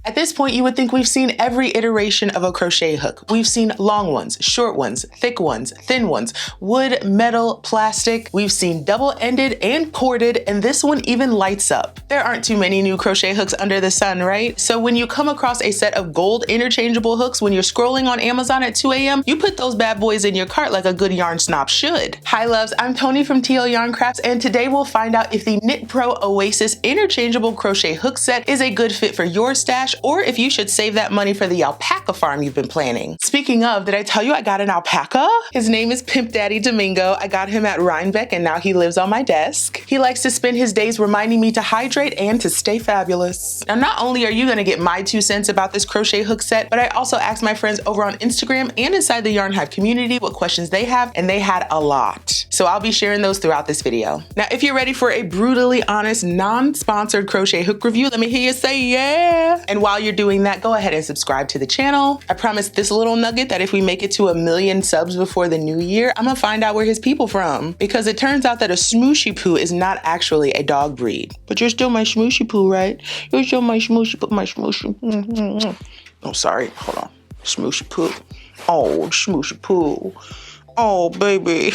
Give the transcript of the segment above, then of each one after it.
At this point, you would think we've seen every iteration of a crochet hook. We've seen long ones, short ones, thick ones, thin ones, wood, metal, plastic. We've seen double-ended and corded, and this one even lights up. There aren't too many new crochet hooks under the sun, right? So when you come across a set of gold interchangeable hooks when you're scrolling on Amazon at 2 a.m., you put those bad boys in your cart like a good yarn snob should. Hi loves, I'm Tony from TL Yarn Crafts, and today we'll find out if the Knit Pro Oasis interchangeable crochet hook set is a good fit for your stash, or if you should save that money for the alpaca farm you've been planning. Speaking of, did I tell you I got an alpaca? His name is Pimp Daddy Domingo. I got him at Rhinebeck and now he lives on my desk. He likes to spend his days reminding me to hydrate and to stay fabulous. Now, not only are you gonna get my 2 cents about this crochet hook set, but I also asked my friends over on Instagram and inside the Yarn Hive community what questions they have, and they had a lot. So I'll be sharing those throughout this video. Now, if you're ready for a brutally honest, non-sponsored crochet hook review, let me hear you say yeah. And while you're doing that, go ahead and subscribe to the channel. I promise this little nugget that if we make it to 1 million subs before the new year, I'm gonna find out where his people from. Because it turns out that a smooshy poo is not actually a dog breed. But you're still my smooshy poo, right? You're still my smooshy poo, my smooshy. Oh, sorry, hold on. Smooshy poo. Oh, smooshy poo. Oh, baby.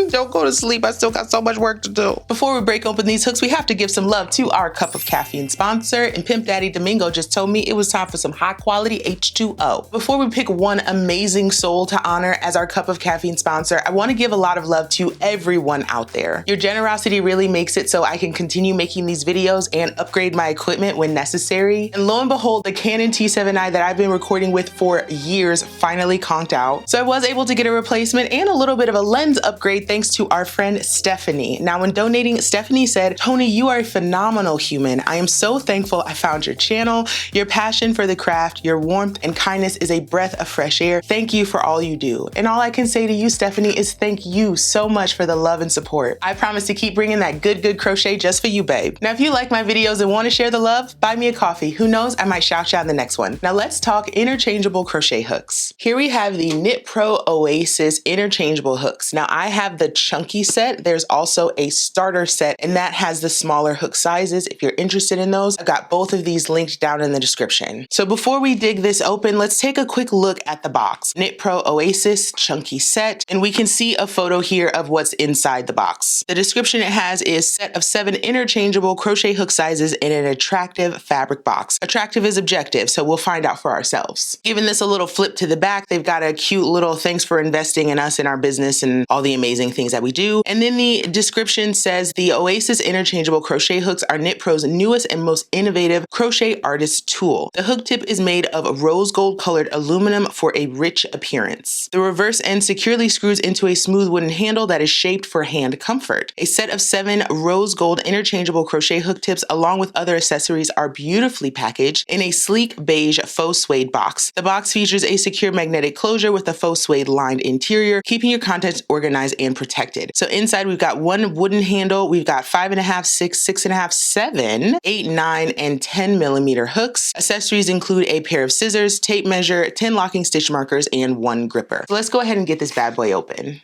Don't go to sleep, I still got so much work to do. Before we break open these hooks, we have to give some love to our Cup of Caffeine sponsor, and Pimp Daddy Domingo just told me it was time for some high quality H2O. Before we pick one amazing soul to honor as our Cup of Caffeine sponsor, I want to give a lot of love to everyone out there. Your generosity really makes it so I can continue making these videos and upgrade my equipment when necessary. And lo and behold, the Canon T7i that I've been recording with for years finally conked out. So I was able to get a replacement and a little bit of a lens upgrade thanks to our friend Stephanie. Now, when donating, Stephanie said, "Tony, you are a phenomenal human. I am so thankful I found your channel. Your passion for the craft, your warmth and kindness is a breath of fresh air. Thank you for all you do." And all I can say to you, Stephanie, is thank you so much for the love and support. I promise to keep bringing that good crochet just for you, babe. Now, if you like my videos and want to share the love, buy me a coffee. Who knows, I might shout you out in the next one. Now let's talk interchangeable crochet hooks. Here we have the Knit Pro Oasis interchangeable hooks. Now, I have the chunky set. There's also a starter set, and that has the smaller hook sizes. If you're interested in those, I've got both of these linked down in the description. So before we dig this open, let's take a quick look at the box. Knit Pro Oasis chunky set, and we can see a photo here of what's inside the box. The description it has is set of 7 interchangeable crochet hook sizes in an attractive fabric box. Attractive is objective, so we'll find out for ourselves. Giving this a little flip to the back, they've got a cute little thanks for investing in us and our business and all the amazing things that we do. And then the description says the Oasis interchangeable crochet hooks are Knit Pro's newest and most innovative crochet artist tool. The hook tip is made of rose gold colored aluminum for a rich appearance. The reverse end securely screws into a smooth wooden handle that is shaped for hand comfort. A set of 7 rose gold interchangeable crochet hook tips along with other accessories are beautifully packaged in a sleek beige faux suede box. The box features a secure magnetic closure with a faux suede lined interior, keeping your contents organized and protected. So inside we've got 1 wooden handle, we've got 5.5, 6, 6.5, 7, 8, 9, and 10 millimeter hooks. Accessories include a pair of scissors, tape measure, 10 locking stitch markers, and 1 gripper. So let's go ahead and get this bad boy open.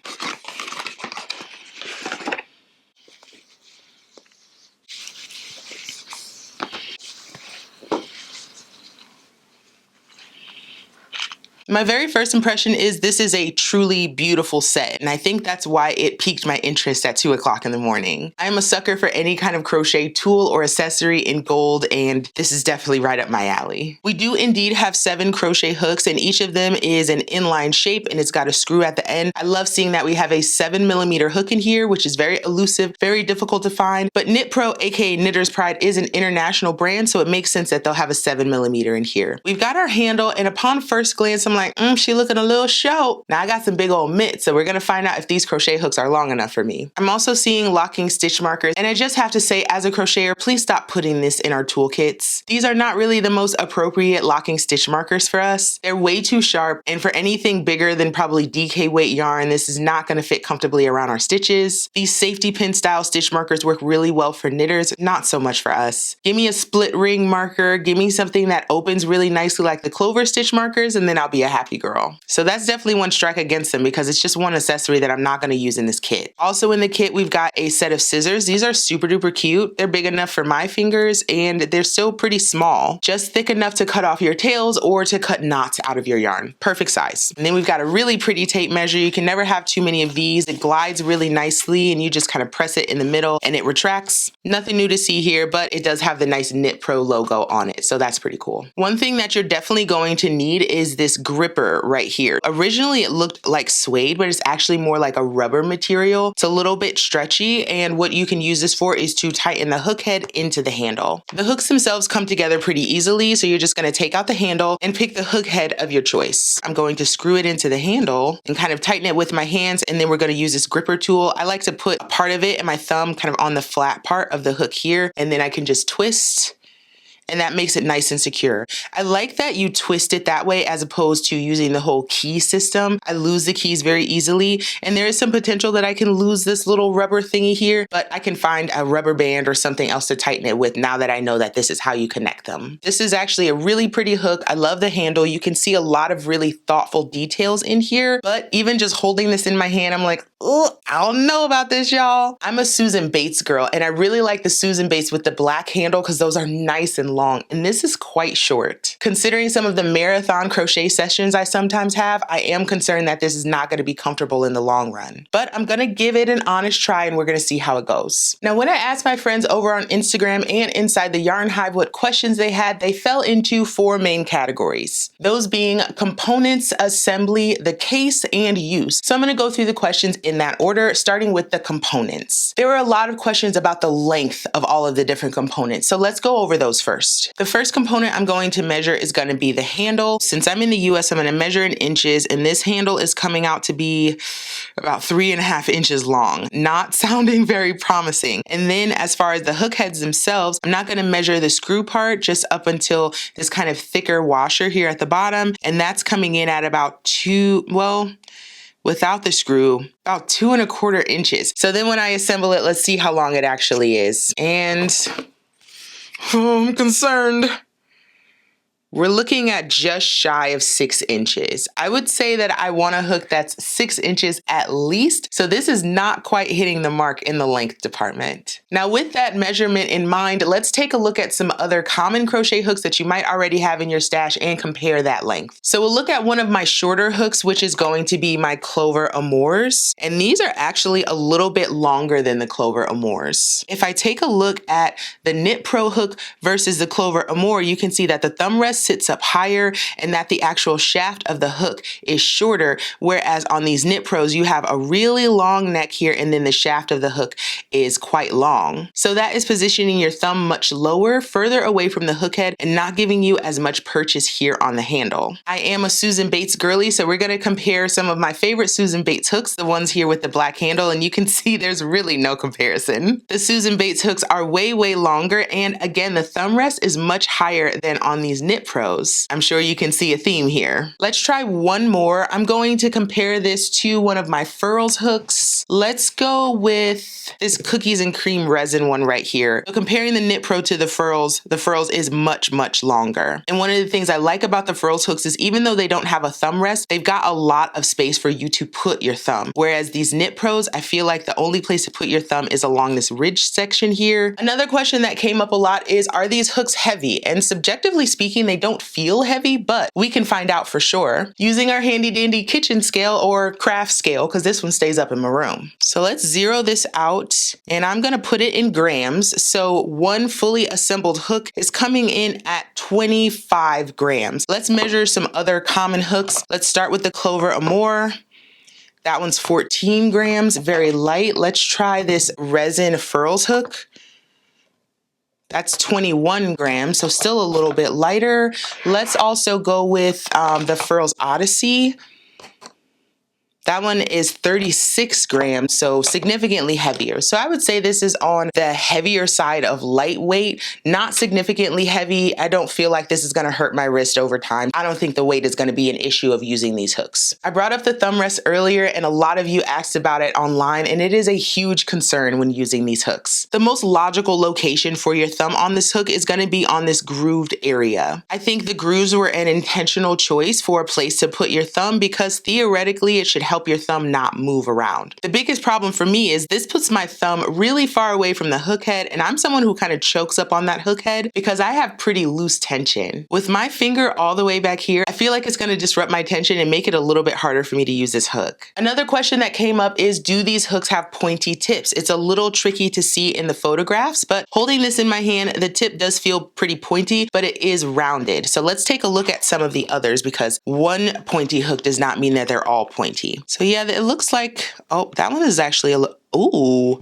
My very first impression is this is a truly beautiful set, and I think that's why it piqued my interest at 2 o'clock in the morning. I am a sucker for any kind of crochet tool or accessory in gold, and this is definitely right up my alley. We do indeed have 7 crochet hooks, and each of them is an inline shape, and it's got a screw at the end. I love seeing that we have a 7 millimeter hook in here, which is very elusive, very difficult to find, but Knit Pro, aka Knitter's Pride, is an international brand, so it makes sense that they'll have a 7 millimeter in here. We've got our handle, and upon first glance, I'm like, she looking a little short. Now I got some big old mitts, so we're gonna find out if these crochet hooks are long enough for me. I'm also seeing locking stitch markers, and I just have to say, as a crocheter, please stop putting this in our toolkits. These are not really the most appropriate locking stitch markers for us. They're way too sharp, and for anything bigger than probably DK weight yarn, this is not gonna fit comfortably around our stitches. These safety pin style stitch markers work really well for knitters, not so much for us. Give me a split ring marker, give me something that opens really nicely like the clover stitch markers, and then I'll be be a happy girl. So that's definitely one strike against them because it's just one accessory that I'm not going to use in this kit. Also in the kit, we've got a set of scissors. These are super duper cute. They're big enough for my fingers and they're still pretty small, just thick enough to cut off your tails or to cut knots out of your yarn. Perfect size. And then we've got a really pretty tape measure. You can never have too many of these. It glides really nicely and you just kind of press it in the middle and it retracts. Nothing new to see here, but it does have the nice Knit Pro logo on it. So that's pretty cool. One thing that you're definitely going to need is this gripper right here. Originally it looked like suede, but it's actually more like a rubber material. It's a little bit stretchy, and what you can use this for is to tighten the hook head into the handle. The hooks themselves come together pretty easily, so you're just going to take out the handle and pick the hook head of your choice. I'm going to screw it into the handle and kind of tighten it with my hands, and then we're going to use this gripper tool. I like to put a part of it and my thumb kind of on the flat part of the hook here, and then I can just twist, and that makes it nice and secure. I like that you twist it that way as opposed to using the whole key system. I lose the keys very easily, and there is some potential that I can lose this little rubber thingy here, but I can find a rubber band or something else to tighten it with now that I know that this is how you connect them. This is actually a really pretty hook. I love the handle. You can see a lot of really thoughtful details in here, but even just holding this in my hand, I'm like, oh, I don't know about this, y'all. I'm a Susan Bates girl, and I really like the Susan Bates with the black handle because those are nice and long, and this is quite short. Considering some of the marathon crochet sessions I sometimes have, I am concerned that this is not going to be comfortable in the long run, but I'm going to give it an honest try and we're going to see how it goes. Now, when I asked my friends over on Instagram and inside the Yarn Hive what questions they had, they fell into 4 main categories. Those being components, assembly, the case, and use. So I'm going to go through the questions in that order, starting with the components. There were a lot of questions about the length of all of the different components, so let's go over those first. The first component I'm going to measure is going to be the handle. Since I'm in the US, I'm going to measure in inches, and this handle is coming out to be about 3.5 inches long. Not sounding very promising. And then as far as the hook heads themselves, I'm not going to measure the screw part, just up until this kind of thicker washer here at the bottom, and that's coming in at about without the screw, about 2.25 inches. So then when I assemble it, let's see how long it actually is. And oh, I'm concerned. We're looking at just shy of 6 inches. I would say that I want a hook that's 6 inches at least, so this is not quite hitting the mark in the length department. Now, with that measurement in mind, let's take a look at some other common crochet hooks that you might already have in your stash and compare that length. So we'll look at one of my shorter hooks, which is going to be my Clover Amours, and these are actually a little bit longer than the Clover Amours. If I take a look at the Knit Pro hook versus the Clover Amour, you can see that the thumb rest sits up higher and that the actual shaft of the hook is shorter, whereas on these Knit Pros you have a really long neck here and then the shaft of the hook is quite long. So that is positioning your thumb much lower, further away from the hook head, and not giving you as much purchase here on the handle. I am a Susan Bates girly, so we're going to compare some of my favorite Susan Bates hooks, the ones here with the black handle, and you can see there's really no comparison. The Susan Bates hooks are way longer, and again the thumb rest is much higher than on these Knit Pros. I'm sure you can see a theme here. Let's try one more. I'm going to compare this to one of my Furls hooks. Let's go with this Cookies and Cream resin one right here. So comparing the Knit Pro to the Furls is much longer. And one of the things I like about the Furls hooks is even though they don't have a thumb rest, they've got a lot of space for you to put your thumb. Whereas these Knit Pros, I feel like the only place to put your thumb is along this ridge section here. Another question that came up a lot is, are these hooks heavy? And subjectively speaking, they don't feel heavy, but we can find out for sure using our handy dandy kitchen scale or craft scale, because this one stays up in my room. So let's zero this out, and I'm going to put it in grams. So one fully assembled hook is coming in at 25 grams. Let's measure some other common hooks. Let's start with the Clover Amour. That one's 14 grams, very light. Let's try this resin Furls hook. That's 21 grams, so still a little bit lighter. Let's also go with the Furls Odyssey. That one is 36 grams, so significantly heavier. So I would say this is on the heavier side of lightweight, not significantly heavy. I don't feel like this is gonna hurt my wrist over time. I don't think the weight is gonna be an issue of using these hooks. I brought up the thumb rest earlier and a lot of you asked about it online, and it is a huge concern when using these hooks. The most logical location for your thumb on this hook is gonna be on this grooved area. I think the grooves were an intentional choice for a place to put your thumb because theoretically it should help your thumb not move around. The biggest problem for me is this puts my thumb really far away from the hook head, and I'm someone who kind of chokes up on that hook head because I have pretty loose tension. With my finger all the way back here, I feel like it's gonna disrupt my tension and make it a little bit harder for me to use this hook. Another question that came up is, do these hooks have pointy tips? It's a little tricky to see in the photographs, but holding this in my hand, the tip does feel pretty pointy, but it is rounded. So let's take a look at some of the others because one pointy hook does not mean that they're all pointy. So yeah, it looks like, oh, that one is actually ooh,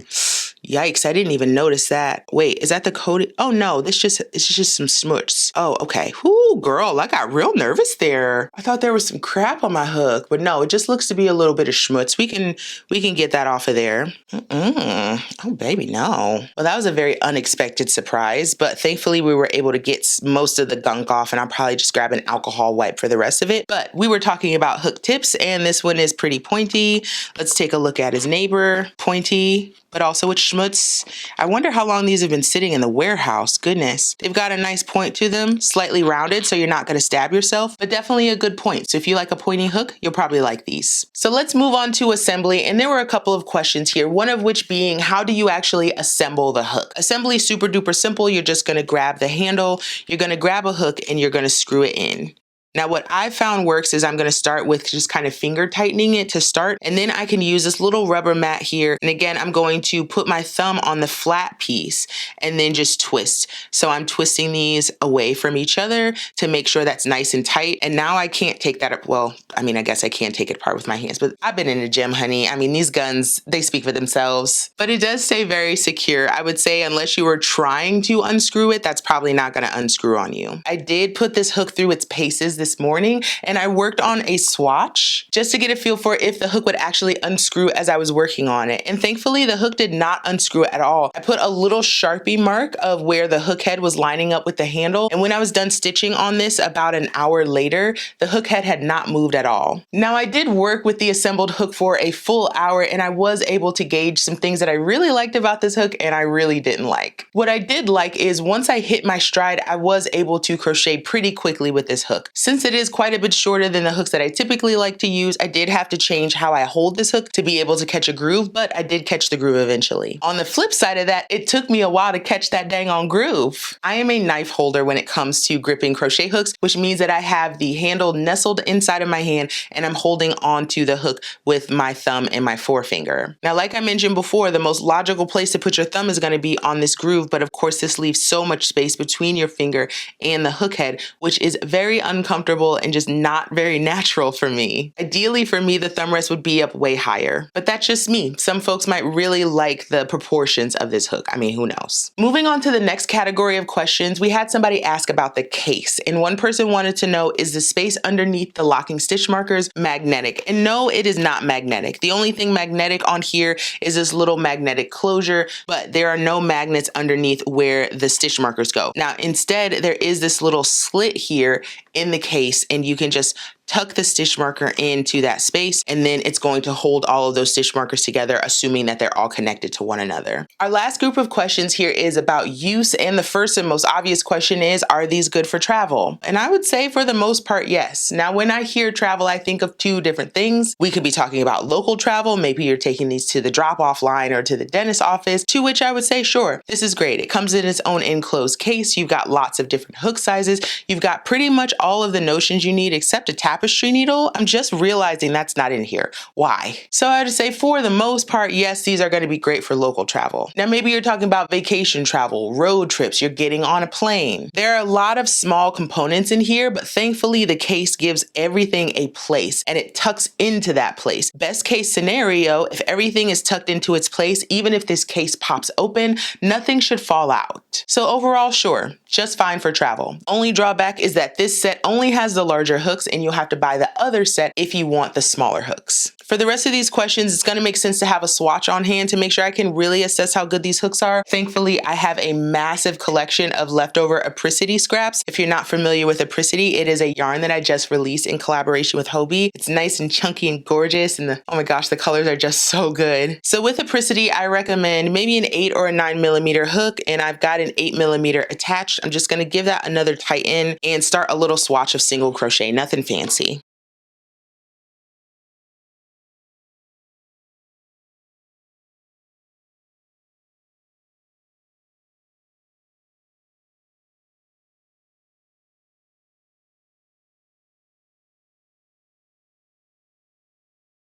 yikes, I didn't even notice that. Wait, is that the coating? Oh no, it's just some smuts. Oh, okay. Whoo, girl, I got real nervous there. I thought there was some crap on my hook, but no, it just looks to be a little bit of schmutz. We can get that off of there. Oh baby, no. Well, that was a very unexpected surprise, but thankfully we were able to get most of the gunk off, and I'll probably just grab an alcohol wipe for the rest of it. But we were talking about hook tips, and this one is pretty pointy. Let's take a look at his neighbor. Pointy, but also with schmutz. I wonder how long these have been sitting in the warehouse. Goodness. They've got a nice point to them, slightly rounded, so you're not going to stab yourself, but definitely a good point. So if you like a pointy hook, you'll probably like these. So let's move on to assembly, and there were a couple of questions here, one of which being, how do you actually assemble the hook? Assembly is super duper simple. You're just going to grab the handle, you're going to grab a hook, and you're going to screw it in. Now what I found works is I'm going to start with just kind of finger tightening it to start, and then I can use this little rubber mat here. And again, I'm going to put my thumb on the flat piece and then just twist. So I'm twisting these away from each other to make sure that's nice and tight. And now I can't take that up. Well, I mean, I guess I can take it apart with my hands, but I've been in the gym, honey. I mean, these guns, they speak for themselves, but it does stay very secure. I would say unless you were trying to unscrew it, that's probably not going to unscrew on you. I did put this hook through its paces this morning, and I worked on a swatch just to get a feel for if the hook would actually unscrew as I was working on it. And thankfully the hook did not unscrew at all. I put a little Sharpie mark of where the hook head was lining up with the handle. And when I was done stitching on this about an hour later, the hook head had not moved at all. Now I did work with the assembled hook for a full hour, and I was able to gauge some things that I really liked about this hook and I really didn't like. What I did like is once I hit my stride, I was able to crochet pretty quickly with this hook. Since it is quite a bit shorter than the hooks that I typically like to use, I did have to change how I hold this hook to be able to catch a groove, but I did catch the groove eventually. On the flip side of that, it took me a while to catch that dang on groove. I am a knife holder when it comes to gripping crochet hooks, which means that I have the handle nestled inside of my hand and I'm holding onto the hook with my thumb and my forefinger. Now, like I mentioned before, the most logical place to put your thumb is going to be on this groove, but of course this leaves so much space between your finger and the hook head, which is very uncomfortable and just not very natural for me. Ideally for me, the thumb rest would be up way higher, but that's just me. Some folks might really like the proportions of this hook. I mean, who knows? Moving on to the next category of questions, we had somebody ask about the case, and one person wanted to know, is the space underneath the locking stitch markers magnetic? And no, it is not magnetic. The only thing magnetic on here is this little magnetic closure, but there are no magnets underneath where the stitch markers go. Now, instead, there is this little slit here in the case, and you can just tuck the stitch marker into that space, and then it's going to hold all of those stitch markers together, assuming that they're all connected to one another. Our last group of questions here is about use, and the first and most obvious question is, are these good for travel? And I would say for the most part, yes. Now, when I hear travel, I think of two different things. We could be talking about local travel. Maybe you're taking these to the drop-off line or to the dentist office, to which I would say, sure, this is great. It comes in its own enclosed case. You've got lots of different hook sizes. You've got pretty much all of the notions you need except a tapestry needle. I'm just realizing that's not in here. Why? So I would say for the most part, yes, these are going to be great for local travel. Now, maybe you're talking about vacation travel, road trips, you're getting on a plane. There are a lot of small components in here, but thankfully the case gives everything a place and it tucks into that place. Best case scenario, if everything is tucked into its place, even if this case pops open, nothing should fall out. So overall, sure, just fine for travel. Only drawback is that this set only has the larger hooks and you'll have have to buy the other set if you want the smaller hooks. For the rest of these questions, it's going to make sense to have a swatch on hand to make sure I can really assess how good these hooks are. Thankfully, I have a massive collection of leftover Apricity scraps. If you're not familiar with Apricity, it is a yarn that I just released in collaboration with Hobbii. It's nice and chunky and gorgeous, and oh my gosh, the colors are just so good. So with Apricity, I recommend maybe an 8 or a 9mm hook, and I've got an 8mm attached. I'm just going to give that another tighten and start a little swatch of single crochet, nothing fancy.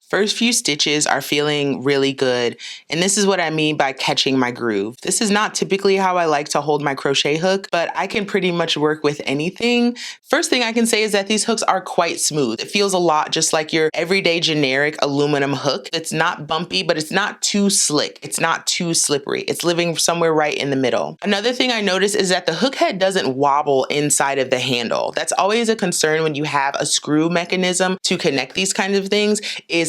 First few stitches are feeling really good, and this is what I mean by catching my groove. This is not typically how I like to hold my crochet hook, but I can pretty much work with anything. First thing I can say is that these hooks are quite smooth. It feels a lot just like your everyday generic aluminum hook. It's not bumpy, but it's not too slick. It's not too slippery. It's living somewhere right in the middle. Another thing I noticed is that the hook head doesn't wobble inside of the handle. That's always a concern when you have a screw mechanism to connect these kinds of things.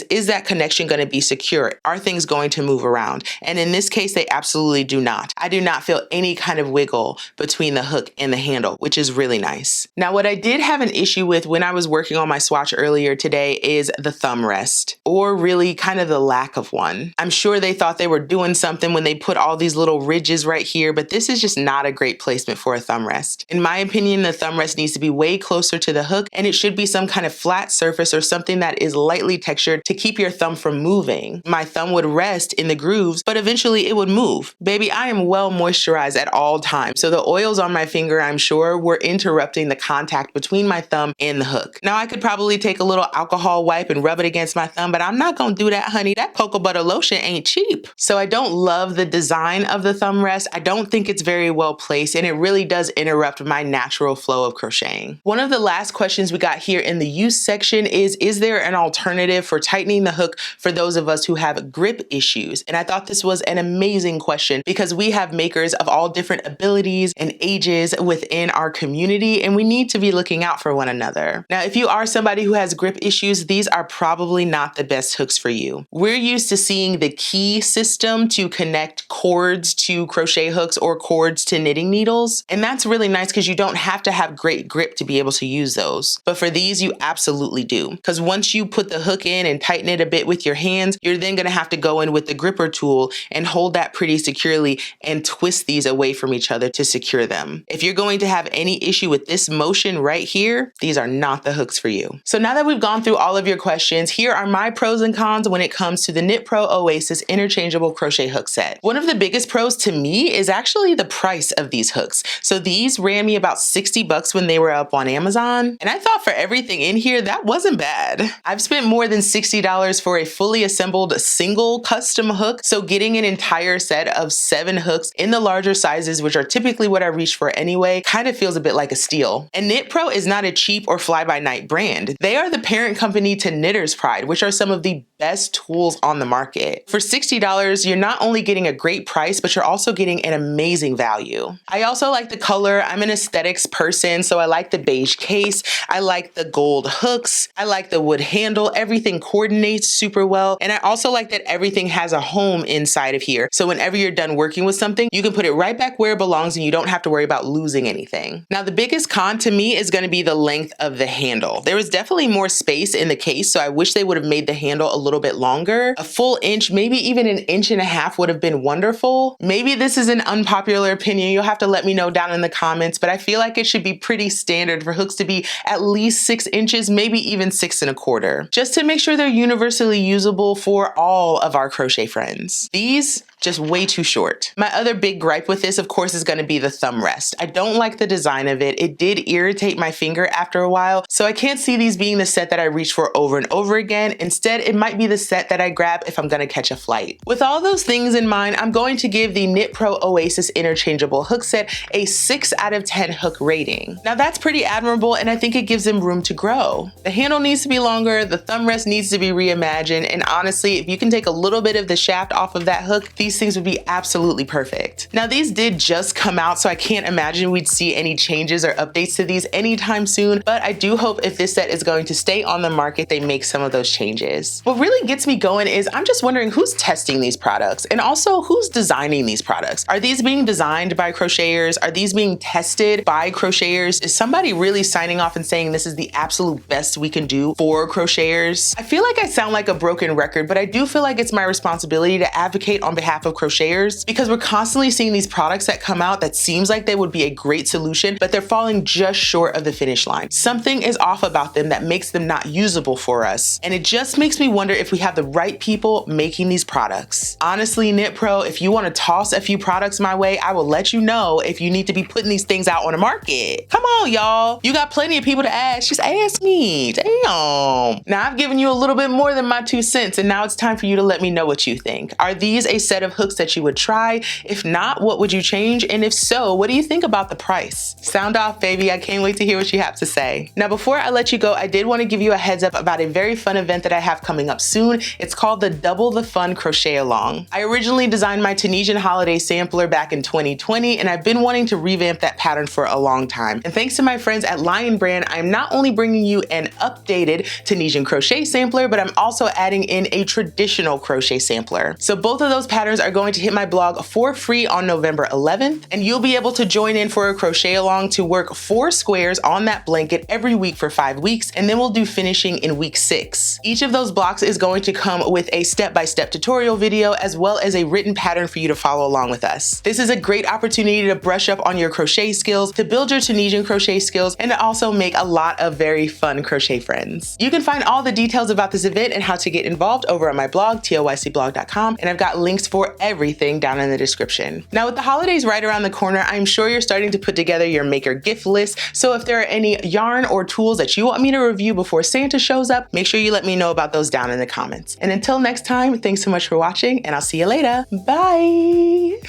Is that connection going to be secure? Are things going to move around? And in this case, they absolutely do not. I do not feel any kind of wiggle between the hook and the handle, which is really nice. Now, what I did have an issue with when I was working on my swatch earlier today is the thumb rest, or really kind of the lack of one. I'm sure they thought they were doing something when they put all these little ridges right here, but this is just not a great placement for a thumb rest. In my opinion, the thumb rest needs to be way closer to the hook, and it should be some kind of flat surface or something that is lightly textured to keep your thumb from moving. My thumb would rest in the grooves, but eventually it would move. Baby, I am well moisturized at all times, so the oils on my finger, I'm sure, were interrupting the contact between my thumb and the hook. Now, I could probably take a little alcohol wipe and rub it against my thumb, but I'm not gonna do that, honey. That cocoa butter lotion ain't cheap. So I don't love the design of the thumb rest. I don't think it's very well placed, and it really does interrupt my natural flow of crocheting. One of the last questions we got here in the use section is there an alternative for tightening the hook for those of us who have grip issues? And I thought this was an amazing question because we have makers of all different abilities and ages within our community, and we need to be looking out for one another. Now, if you are somebody who has grip issues, these are probably not the best hooks for you. We're used to seeing the key system to connect cords to crochet hooks or cords to knitting needles, and that's really nice because you don't have to have great grip to be able to use those. But for these, you absolutely do, because once you put the hook in and tighten it a bit with your hands, you're then going to have to go in with the gripper tool and hold that pretty securely and twist these away from each other to secure them. If you're going to have any issue with this motion right here, these are not the hooks for you. So now that we've gone through all of your questions, here are my pros and cons when it comes to the Knit Pro Oasis Interchangeable Crochet Hook Set. One of the biggest pros to me is actually the price of these hooks. So these ran me about 60 bucks when they were up on Amazon, and I thought for everything in here, that wasn't bad. I've spent more than $60 for a fully assembled single custom hook, so getting an entire set of 7 hooks in the larger sizes, which are typically what I reach for anyway, kind of feels a bit like a steal. And Knit Pro is not a cheap or fly-by-night brand. They are the parent company to Knitter's Pride, which are some of the best tools on the market. For $60, you're not only getting a great price, but you're also getting an amazing value. I also like the color. I'm an aesthetics person, so I like the beige case. I like the gold hooks. I like the wood handle. Everything coordinates super well. And I also like that everything has a home inside of here. So whenever you're done working with something, you can put it right back where it belongs and you don't have to worry about losing anything. Now, the biggest con to me is going to be the length of the handle. There is definitely more space in the case, so I wish they would have made the handle a little bit longer. A full inch, maybe even an inch and a half would have been wonderful. Maybe this is an unpopular opinion. You'll have to let me know down in the comments, but I feel like it should be pretty standard for hooks to be at least 6 inches, maybe even 6 1/4, just to make sure they're universally usable for all of our crochet friends. These just way too short. My other big gripe with this, of course, is going to be the thumb rest. I don't like the design of it. It did irritate my finger after a while, so I can't see these being the set that I reach for over and over again. Instead, it might be the set that I grab if I'm going to catch a flight. With all those things in mind, I'm going to give the Knit Pro Oasis Interchangeable Hook Set a 6 out of 10 hook rating. Now that's pretty admirable, and I think it gives them room to grow. The handle needs to be longer, the thumb rest needs to be reimagined, and honestly, if you can take a little bit of the shaft off of that hook, these these things would be absolutely perfect. Now these did just come out, so I can't imagine we'd see any changes or updates to these anytime soon, but I do hope if this set is going to stay on the market, they make some of those changes. What really gets me going is I'm just wondering who's testing these products and also who's designing these products. Are these being designed by crocheters? Are these being tested by crocheters? Is somebody really signing off and saying this is the absolute best we can do for crocheters? I feel like I sound like a broken record, but I do feel like it's my responsibility to advocate on behalf of crocheters because we're constantly seeing these products that come out that seems like they would be a great solution, but they're falling just short of the finish line. Something is off about them that makes them not usable for us. And it just makes me wonder if we have the right people making these products. Honestly, Knit Pro, if you want to toss a few products my way, I will let you know if you need to be putting these things out on the market. Come on, y'all. You got plenty of people to ask. Just ask me. Damn. Now I've given you a little bit more than my 2 cents, and now it's time for you to let me know what you think. Are these a set of hooks that you would try? If not, what would you change? And if so, what do you think about the price? Sound off, baby. I can't wait to hear what you have to say. Now, before I let you go, I did want to give you a heads up about a very fun event that I have coming up soon. It's called the Double the Fun Crochet Along. I originally designed my Tunisian holiday sampler back in 2020, and I've been wanting to revamp that pattern for a long time. And thanks to my friends at Lion Brand, I'm not only bringing you an updated Tunisian crochet sampler, but I'm also adding in a traditional crochet sampler. So both of those patterns are going to hit my blog for free on November 11th, and you'll be able to join in for a crochet along to work 4 squares on that blanket every week for 5 weeks, and then we'll do finishing in week 6. Each of those blocks is going to come with a step-by-step tutorial video as well as a written pattern for you to follow along with us. This is a great opportunity to brush up on your crochet skills, to build your Tunisian crochet skills, and to also make a lot of very fun crochet friends. You can find all the details about this event and how to get involved over on my blog, TLYCblog.com, and I've got links for everything down in the description. Now, with the holidays right around the corner, I'm sure you're starting to put together your maker gift list, so if there are any yarn or tools that you want me to review before Santa shows up, make sure you let me know about those down in the comments. And until next time, thanks so much for watching, and I'll see you later. Bye!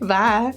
Bye!